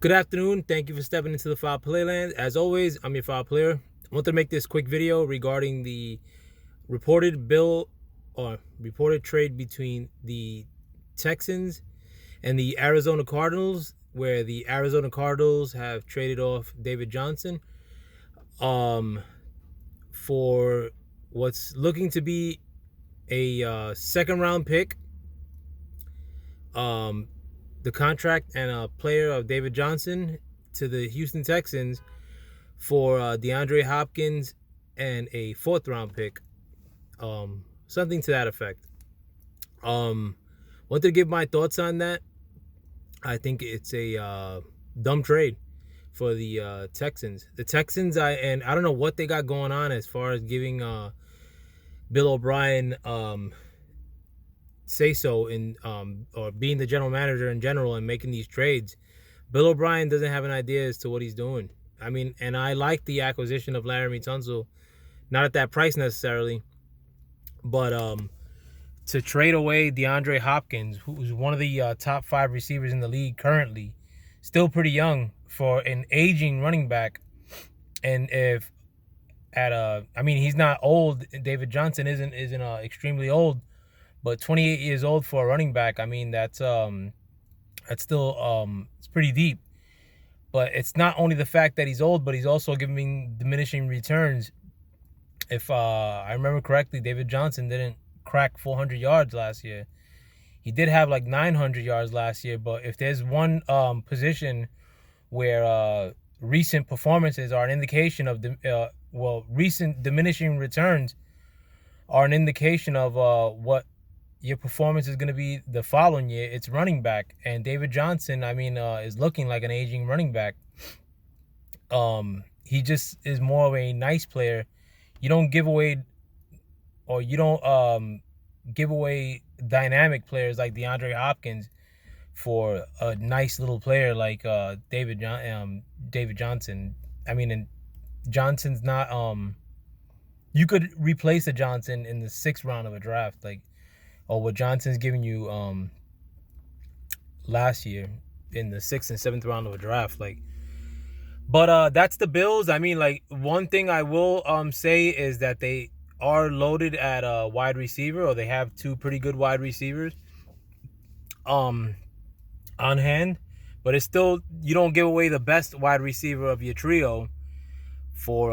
Good afternoon. Thank you for stepping into the Foul Playland. As always, I'm your Foul Player. I want to make this quick video regarding the reported trade between the Texans and the Arizona Cardinals, where the Arizona Cardinals have traded off David Johnson for what's looking to be a second round pick, the contract and a player of David Johnson to the Houston Texans for DeAndre Hopkins and a fourth round pick, something to that effect. Want to give my thoughts on that. I think it's a dumb trade for the Texans. The Texans, I don't know what they got going on as far as giving Bill Obrien say so in or being the general manager in general and making these trades. Bill Obrien doesn't have an idea as to what he's doing. I mean, and I like the acquisition of Laremy Tunsil, not at that price necessarily, but to trade away DeAndre Hopkins, who's one of the top 5 receivers in the league currently, still pretty young for an aging running back. And if he's not old. David Johnson isn't extremely old, but 28 years old for a running back. I mean, that's still it's pretty deep. But it's not only the fact that he's old, but he's also giving diminishing returns. If I remember correctly, David Johnson didn't crack 400 yards last year. He did have like 900 yards last year, but if there's one position where recent performances are an indication of recent diminishing returns are an indication of what your performance is going to be the following year, it's running back. And David Johnson, is looking like an aging running back. He just is more of a nice player. You don't give away dynamic players like DeAndre Hopkins for a nice little player like David Johnson. And Johnson's not you could replace a Johnson in the 6th round of a draft, or what Johnson's giving you last year in the 6th and 7th round of a draft. But that's the Bills. One thing I will say is that they are loaded at wide receiver, or they have 2 pretty good wide receivers on hand. But it's still, you don't give away the best wide receiver of your trio for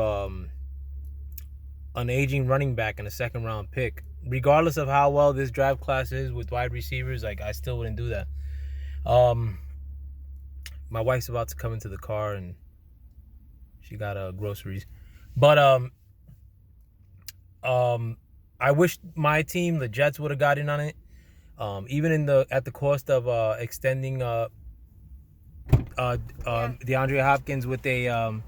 an aging running back and a 2nd round pick. Regardless of how well this draft class is with wide receivers, I still wouldn't do that. My wife's about to come into the car and she got groceries. But I wish my team, the Jets, would have got in on it. Even at the cost of extending DeAndre Hopkins with a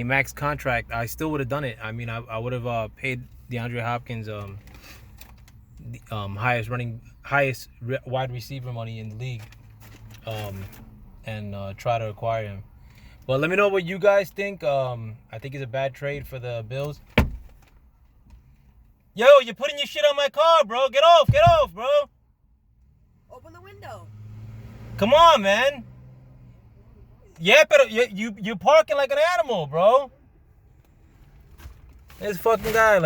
max contract, I still would have done it. I would have paid DeAndre Hopkins highest wide receiver money in the league, and try to acquire him. But let me know what you guys think. I think it's a bad trade for the Bills. Yo, you're putting your shit on my car, bro. Get off, bro. Open the window. Come on, man. Yeah, but you're parking like an animal, bro. This fucking guy,